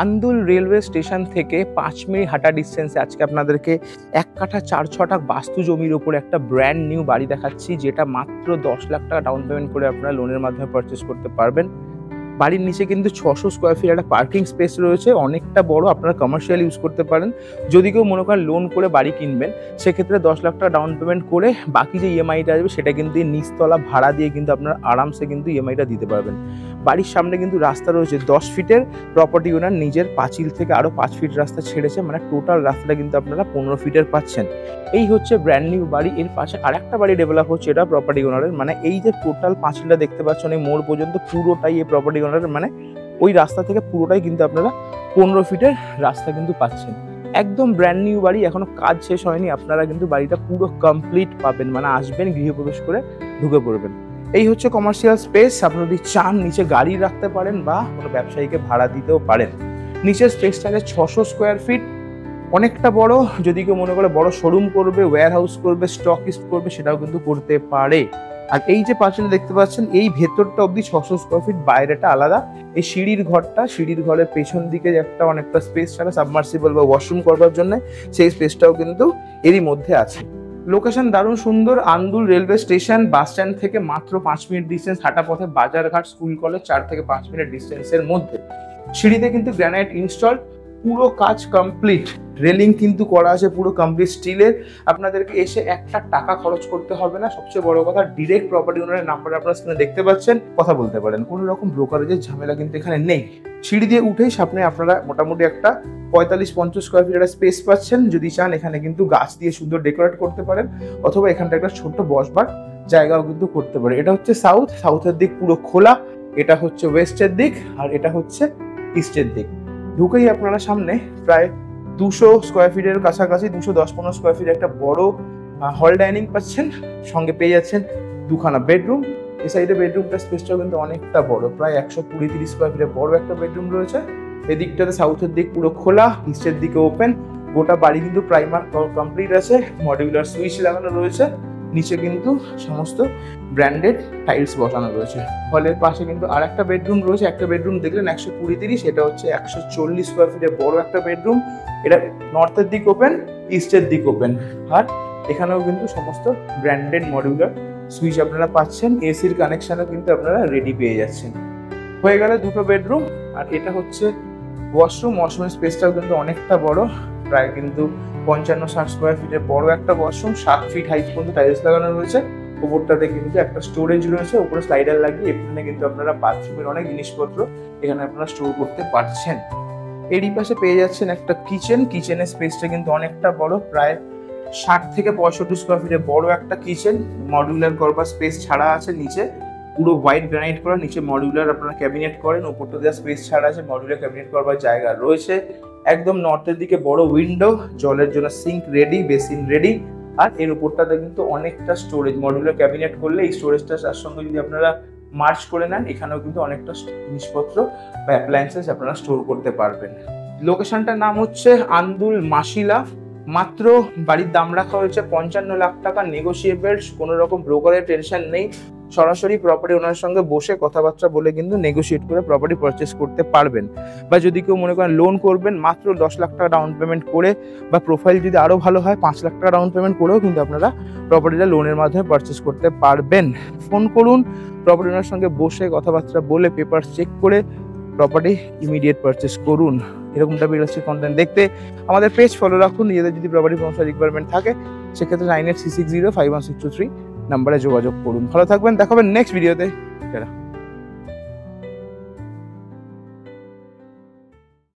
Andul railway station থেকে 5 minute হাঁটা ডিস্টেন্সে আজকে আপনাদেরকে 1 কাঠা 4 ছটাক বাস্তু জমির উপর একটা ব্র্যান্ড নিউ বাড়ি দেখাচ্ছি, যেটা মাত্র 10 লাখ টাকা ডাউন পেমেন্ট করে আপনারা লোনের মাধ্যমে পারচেস করতে পারবেন। বাড়ির নিচে কিন্তু 600 স্কোয়ার ফিট একটা পার্কিং স্পেস রয়েছে, অনেকটা বড়, আপনারা কমার্শিয়াল ইউজ করতে পারেন। যদি কেউ মনে করেন লোন করে বাড়ি কিনবেন, সেক্ষেত্রে 10 লাখ টাকা ডাউন পেমেন্ট করে বাকি যে ইএমআইটা আসবে সেটা কিন্তু নিচতলা ভাড়া দিয়ে কিন্তু আপনারা আরামসে কিন্তু ইএমআইটা দিতে পারবেন। বাড়ির সামনে কিন্তু রাস্তা রয়েছে 10 ফিটের, প্রপার্টি ওনার নিজের পাঁচিল থেকে আরও 5 ফিট রাস্তা ছেড়েছে, মানে টোটাল রাস্তাটা কিন্তু আপনারা 15 ফিটের পাচ্ছেন। এই হচ্ছে ব্র্যান্ড নিউ বাড়ি। এর পাশে আরেকটা বাড়ি ডেভেলপ হচ্ছে, এটা প্রপার্টি ওনারের, মানে এই যে টোটাল পাঁচিলটা দেখতে পাচ্ছেন এই মোড় পর্যন্ত পুরোটাই এই প্রপার্টি ওনারের, মানে ওই রাস্তা থেকে পুরোটাই কিন্তু আপনারা 15 ফিটের রাস্তা কিন্তু পাচ্ছেন। একদম ব্র্যান্ড নিউ বাড়ি, এখনো কাজ শেষ হয়নি, আপনারা কিন্তু বাড়িটা পুরো কমপ্লিট পাবেন, মানে আসবেন গৃহপ্রবেশ করে ঢুকে পড়বেন। এই হচ্ছে কমার্শিয়াল স্পেস। আপনি যদি চান নিচে গাড়ি রাখতে পারেন বা কোনো ব্যবসায়ীকে ভাড়া দিতেও পারেন। নিচের স্পেসটা 600 স্কোয়ার ফিট, অনেকটা বড়। যদি কেউ মনে করে বড় শোরুম করবে, ওয়্যার হাউস করবে, স্টকিস্ট করবে, সেটাও কিন্তু করতে পারে। আর এই যে পাঁচিল দেখতে পাচ্ছেন, এই ভেতরটা অবধি 600 স্কোয়ার ফিট, বাইরেটা আলাদা। এই সিঁড়ির ঘরের পেছন দিকে একটা অনেকটা স্পেস ছাড়া সাবমার্সিবল বা ওয়াশরুম করবার জন্য, সেই স্পেসটাও কিন্তু এরই মধ্যে আছে। লোকেশন দারুণ সুন্দর, Andul railway station, bus stand থেকে মাত্র 5 মিনিট ডিস্টেন্স, হাঁটা পথে বাজারঘাট, স্কুল কলেজ 4 থেকে 5 মিনিট ডিস্টেন্সের মধ্যে। সিঁড়িতে কিন্তু গ্রানাইট ইনস্টল, পুরো কাজ কমপ্লিট, রেলিং কিন্তু করা আছে পুরো কমপ্লিট স্টিলের। আপনাদেরকে এসে একটা টাকা খরচ করতে হবে না। সবচেয়ে বড় কথা, ডিরেক্ট প্রপার্টি ওনারের নাম্বার আপনারা স্ক্রিনে দেখতে পাচ্ছেন, কথা বলতে পারেন, কোনো রকম ব্রোকারেজের ঝামেলা কিন্তু এখানে নেই। সিঁড়ি দিয়ে উঠেই সামনে আপনারা মোটামুটি একটা 45-50 স্কোয়ার ফিট একটা স্পেস পাচ্ছেন। যদি চান এখানে কিন্তু গাছ দিয়ে সুন্দর ডেকোরেট করতে পারেন, অথবা এখানটা একটা ছোট্ট বসবার জায়গাও কিন্তু করতে পারে। এটা হচ্ছে সাউথের দিক পুরো খোলা, এটা হচ্ছে ওয়েস্টের দিক, আর এটা হচ্ছে ইস্টের দিক। ঢুকেই আপনারা সামনে প্রায় 200 স্কোয়ার ফিটের কাছাকাছি, 210-15 স্কোয়ার ফিট একটা বড় হল ডাইনিং পাচ্ছেন। সঙ্গে পেয়ে যাচ্ছেন 2খানা বেডরুম। এই সাইডে বেডরুমটা স্পেসটাও কিন্তু অনেকটা বড়, প্রায় 120-30 স্কোয়ার ফিটের বড় একটা বেডরুম রয়েছে। এদিকটাতে সাউথের দিক পুরো খোলা, ইস্টের দিকে ওপেন। গোটা বাড়ি কিন্তু প্রাইমার কমপ্লিট আছে, মডিউলার সুইচ লাগানো রয়েছে, নিচে কিন্তু সমস্ত ব্র্যান্ডেড টাইলস বসানো রয়েছে। হলের পাশে কিন্তু আর একটা বেডরুম রয়েছে, একটা বেডরুম দেখলেন 120-30, এটা হচ্ছে 140 স্কোয়ার ফিটের বড় একটা বেডরুম। এটা নর্থের দিক ওপেন, ইস্টের দিক ওপেন, আর এখানেও কিন্তু সমস্ত ব্র্যান্ডেড মডিউলার সুইচ আপনারা পাচ্ছেন। এসির কানেকশনও কিন্তু আপনারা রেডি পেয়ে যাচ্ছেন। হয়ে গেলে 2টো বেডরুম, আর এটা হচ্ছে ওয়াশরুমের স্পেসটাও কিন্তু অনেকটা বড়, প্রায় কিন্তু 55-60 স্কোয়ার ফিটের বড় একটা ওয়াশরুম, 7 ফিট হাইট পর্যন্ত টাইলস লাগানো রয়েছে। উপরটাতে কিন্তু একটা স্টোরেজ রয়েছে, উপরে স্লাইডার লাগিয়ে এখানে কিন্তু আপনারা বাথরুমের অনেক জিনিসপত্র এখানে আপনারা স্টোর করতে পারছেন। এরই পাশে পেয়ে যাচ্ছেন একটা কিচেনের স্পেসটা কিন্তু অনেকটা বড়, প্রায় 60 থেকে 65 স্কোয়ার ফিটের বড় একটা কিচেন। মডিউলার করবার স্পেস ছাড়া আছে, নিচে পুরো হোয়াইট গ্রানাইট করা, নিচে মডিউলার আপনারা ক্যাবিনেট করেন, উপরটা দেওয়া স্পেস ছাড়া আছে, মডিউলার ক্যাবিনেট করবার জায়গা রয়েছে। একদম নর্থের দিকে বড় উইন্ডো, জলের জন্য সিঙ্ক রেডি, বেসিন রেডি। আর এর উপরটাতে কিন্তু অনেকটা স্টোরেজ, মডিউলার ক্যাবিনেট করলে এই স্টোরেজটা তার সঙ্গে যদি আপনারা মার্চ করে নেন, এখানেও কিন্তু অনেকটা জিনিসপত্র বা অ্যাপ্লায়েন্সেস আপনারা স্টোর করতে পারবেন। লোকেশনটার নাম হচ্ছে আন্দুল মাসিলা। মাত্র বাড়ির দাম রাখা হয়েছে 55 লাখ টাকা, নেগোসিয়েবল, কোনো রকম ব্রোকারের টেনশন নেই। সরাসরি প্রপার্টি ওনার সঙ্গে বসে কথাবার্তা বলে কিন্তু নেগোসিয়েট করে প্রপার্টি পারচেস করতে পারবেন। বা যদি কেউ মনে করেন লোন করবেন, মাত্র 10 লাখ টাকা ডাউন পেমেন্ট করে, বা প্রোফাইল যদি আরও ভালো হয় 5 লাখ টাকা ডাউন পেমেন্ট করেও কিন্তু আপনারা প্রপার্টিটা লোনের মাধ্যমে পারচেস করতে পারবেন। ফোন করুন, প্রপার্টি ওনার সঙ্গে বসে কথাবার্তা বলে পেপার চেক করে প্রপার্টি ইমিডিয়েট পারচেস করুন। এরকম টাইপের রিয়েল কন্টেন্ট দেখতে আমাদের পেজ ফলো রাখুন। নিজেদের যদি প্রপার্টি সমস্যা রিকোয়ারমেন্ট থাকে, সেক্ষেত্রে 9836051623 নাম্বারে যোগাযোগ করুন। ভালো থাকবেন, দেখা হবে নেক্সট ভিডিওতে।